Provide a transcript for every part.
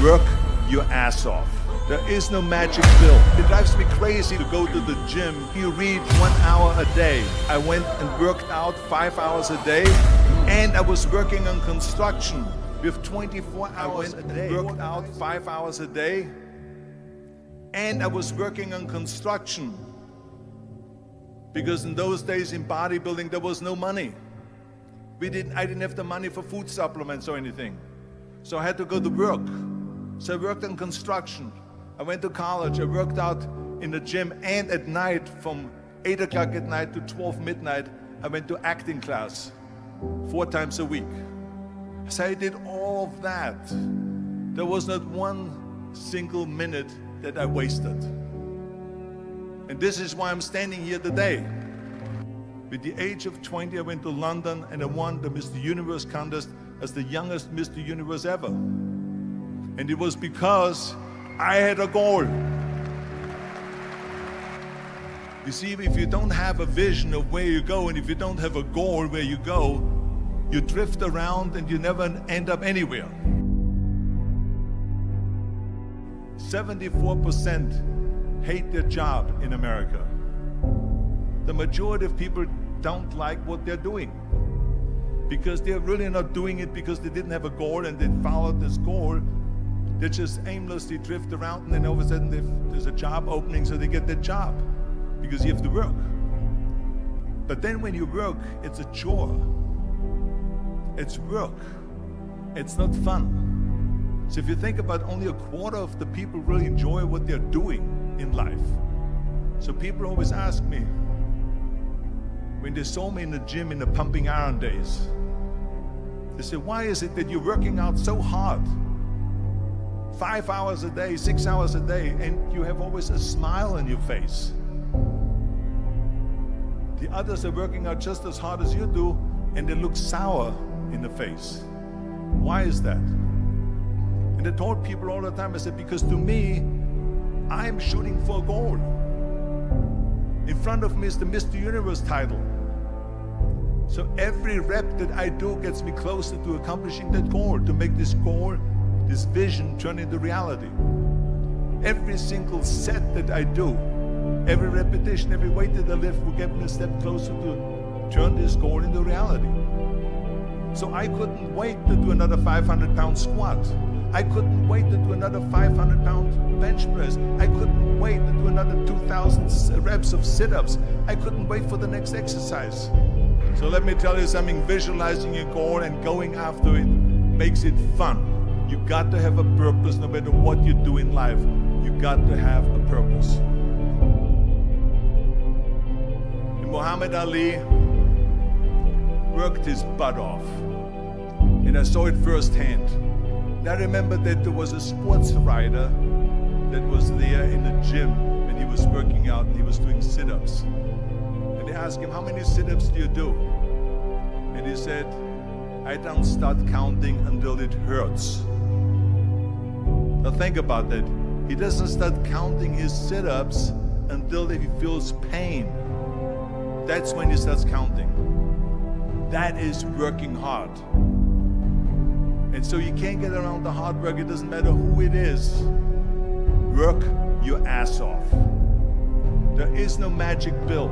Work your ass off. There is no magic pill. It drives me crazy to go to the gym. You read 1 hour a day. I went and worked out 5 hours a day, and I was working on construction with 24 hours a day. I worked out 5 hours a day, and I was working on construction. Because in those days in bodybuilding, there was no money. I didn't have the money for food supplements or anything. So I had to go to work. So I worked on construction. I went to college. I worked out in the gym, and at night from 8 o'clock at night to 12 midnight, I went to acting class 4 times a week. So I did all of that. There was not one single minute that I wasted. And this is why I'm standing here today. With the age of 20, I went to London and I won the Mr. Universe contest as the youngest Mr. Universe ever. And it was because I had a goal. You see, if you don't have a vision of where you go, and if you don't have a goal where you go, you drift around and you never end up anywhere. 74% hate their job in America. The majority of people don't like what they're doing because they're really not doing it because they didn't have a goal and they followed this goal. They just aimlessly drift around, and then all of a sudden there's a job opening, so they get that job because you have to work. But then when you work, it's a chore. It's work. It's not fun. So if you think about, only a quarter of the people really enjoy what they're doing in life. So people always ask me, when they saw me in the gym in the pumping iron days, they say, why is it that you're working out so hard? 5 hours a day, 6 hours a day, and you have always a smile on your face. The others are working out just as hard as you do, and they look sour in the face. Why is that? And I told people all the time, I said, because to me, I'm shooting for a goal. In front of me is the Mr. Universe title. So every rep that I do gets me closer to accomplishing that goal, to make this goal, this vision, turn into reality. Every single set that I do, every repetition, every weight that I lift will get me a step closer to turn this goal into reality. So I couldn't wait to do another 500-pound squat. I couldn't wait to do another 500-pound bench press. I couldn't wait to do another 2,000 reps of sit-ups. I couldn't wait for the next exercise. So let me tell you something, visualizing your goal and going after it makes it fun. You got to have a purpose no matter what you do in life. You got to have a purpose. And Muhammad Ali worked his butt off. And I saw it firsthand. And I remember that there was a sports writer that was there in the gym when he was working out and he was doing sit-ups. And they asked him, how many sit-ups do you do? And he said, I don't start counting until it hurts. Now think about that. He doesn't start counting his sit-ups until he feels pain. That's when he starts counting. That is working hard. And so you can't get around the hard work. It doesn't matter who it is. Work your ass off. There is no magic pill.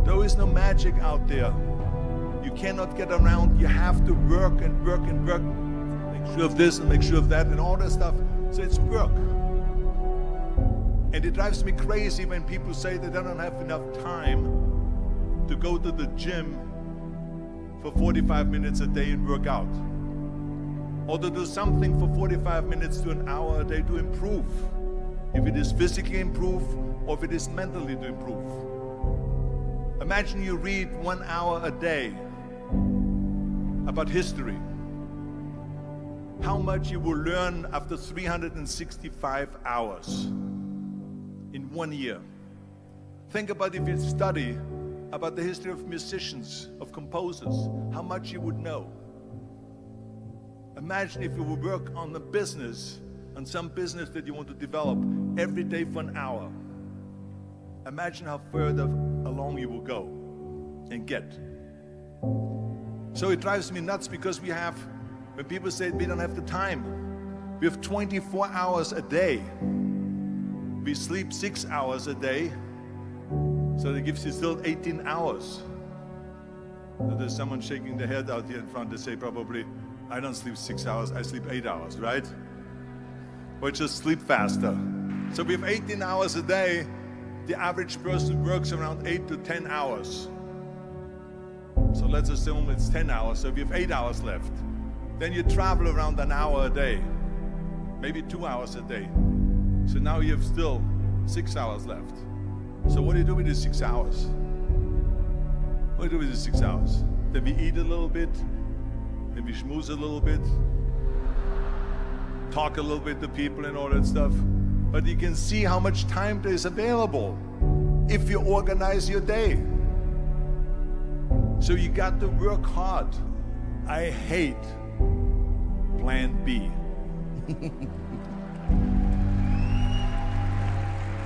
There is no magic out there. You cannot get around. You have to work and work and work. Make sure of this and make sure of that and all that stuff. So it's work. And it drives me crazy when people say that they don't have enough time to go to the gym for 45 minutes a day and work out. Or to do something for 45 minutes to an hour a day to improve. If it is physically improve or if it is mentally to improve. Imagine you read 1 hour a day about history. How much you will learn after 365 hours in 1 year. Think about if you study about the history of musicians, of composers, how much you would know. Imagine if you would work on a business, on some business that you want to develop every day for an hour. Imagine how further along you will go and get. So it drives me nuts because when people say we don't have the time, We have 24 hours a day. We sleep 6 hours a day, so that gives you still 18 hours. So there's someone shaking their head out here in front. They say probably, I don't sleep 6 hours, I sleep 8 hours, right? Or just sleep faster. So we have 18 hours a day. The average person works around 8 to 10 hours. So let's assume it's 10 hours, so we have 8 hours left. Then you travel around an hour a day, maybe 2 hours a day. So now you have still 6 hours left. So what do you do with these 6 hours? What do you do with these 6 hours? Then we eat a little bit, then we schmooze a little bit, talk a little bit to people and all that stuff. But you can see how much time there is available if you organize your day. So you got to work hard. I hate plan B.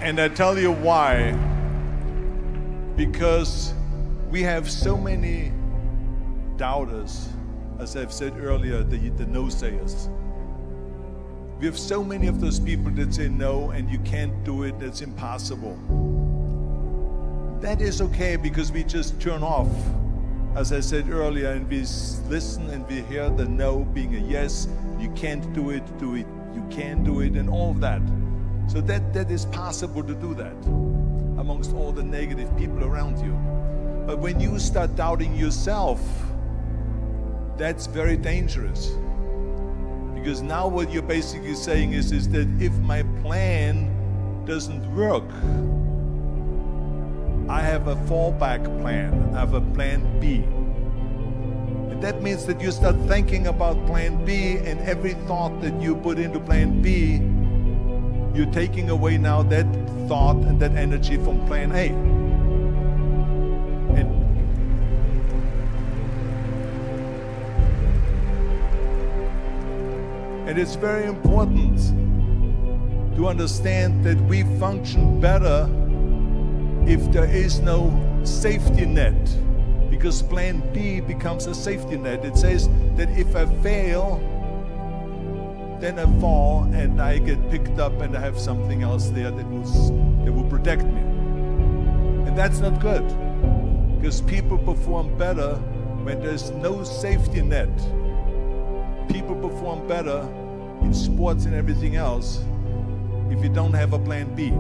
And I tell you why. Because we have so many doubters, as I've said earlier, the no-sayers. We have so many of those people that say no and you can't do it, that's impossible. That is okay because we just turn off, as I said earlier, and we listen and we hear the no being a yes. You can't do it, you can do it, and all of that. So that is possible to do that amongst all the negative people around you. But when you start doubting yourself, that's very dangerous. Because now what you're basically saying is that if my plan doesn't work, I have a fallback plan, I have a plan B. And that means that you start thinking about plan B, and every thought that you put into plan B, you're taking away now that thought and that energy from plan A. And it's very important to understand that we function better if there is no safety net, because plan B becomes a safety net. It says that if I fail, then I fall and I get picked up and I have something else there that will protect me. And that's not good, because people perform better when there's no safety net. People perform better in sports and everything else if you don't have a plan B.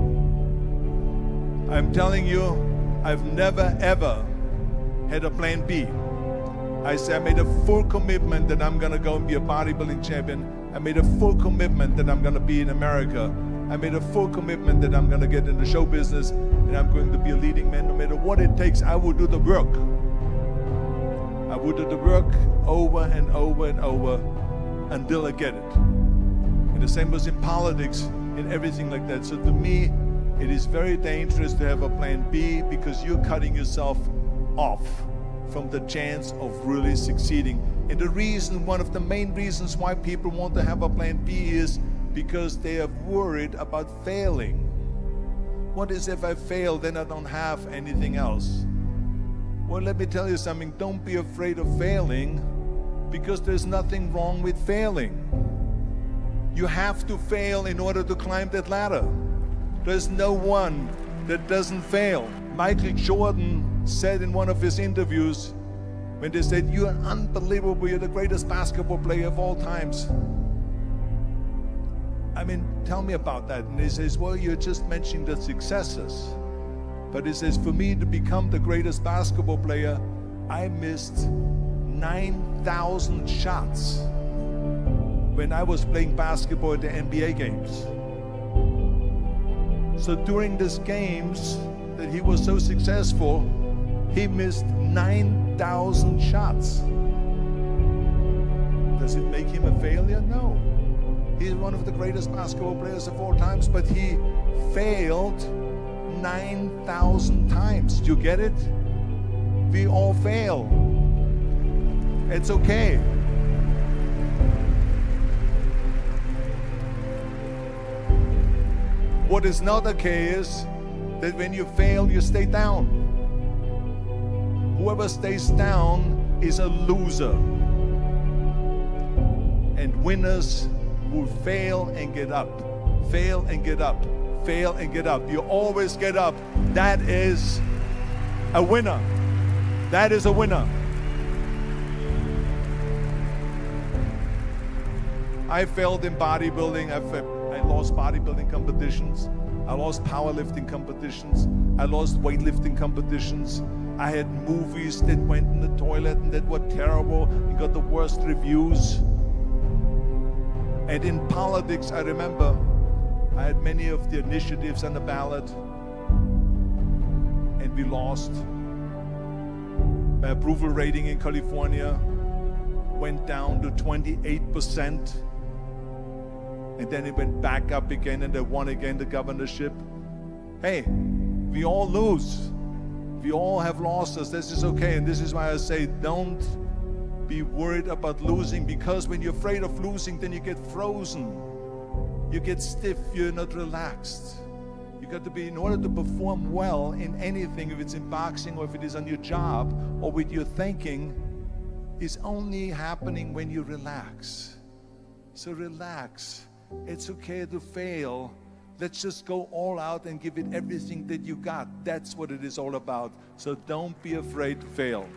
I'm telling you, I've never ever had a plan B. I made a full commitment that I'm gonna go and be a bodybuilding champion. I made a full commitment that I'm gonna be in America. I made a full commitment that I'm gonna get in the show business and I'm going to be a leading man. No matter what it takes, I will do the work. I will do the work over and over and over until I get it. And the same was in politics, in everything like that. So to me, it is very dangerous to have a plan B, because you're cutting yourself off from the chance of really succeeding. And the reason, one of the main reasons why people want to have a plan B is because they are worried about failing. What is if I fail, then I don't have anything else? Well, let me tell you something, don't be afraid of failing, because there's nothing wrong with failing. You have to fail in order to climb that ladder. There's no one that doesn't fail. Michael Jordan said in one of his interviews, when they said, "You're unbelievable, you're the greatest basketball player of all times." I mean, tell me about that. And he says, well, you're just mentioning the successes. But he says, for me to become the greatest basketball player, I missed 9,000 shots when I was playing basketball at the NBA games. So during these games that he was so successful, he missed 9,000 shots. Does it make him a failure? No. He's one of the greatest basketball players of all times, but he failed 9,000 times. Do you get it? We all fail. It's okay. What is not okay is that when you fail, you stay down. Whoever stays down is a loser. And winners who fail and get up, fail and get up, fail and get up. You always get up. That is a winner. That is a winner. I failed in bodybuilding. I lost bodybuilding competitions. I lost powerlifting competitions. I lost weightlifting competitions. I had movies that went in the toilet and that were terrible and got the worst reviews. And in politics, I remember I had many of the initiatives on the ballot, and we lost. My approval rating in California went down to 28%. And then it went back up again, and I won again the governorship. Hey, we all lose. We all have losses. This is okay. And this is why I say don't be worried about losing, because when you're afraid of losing, then you get frozen. You get stiff. You're not relaxed. You got to be, in order to perform well in anything, if it's in boxing or if it is on your job or with your thinking, is only happening when you relax. So relax. It's okay to fail. Let's just go all out and give it everything that you got. That's what it is all about. So don't be afraid to fail.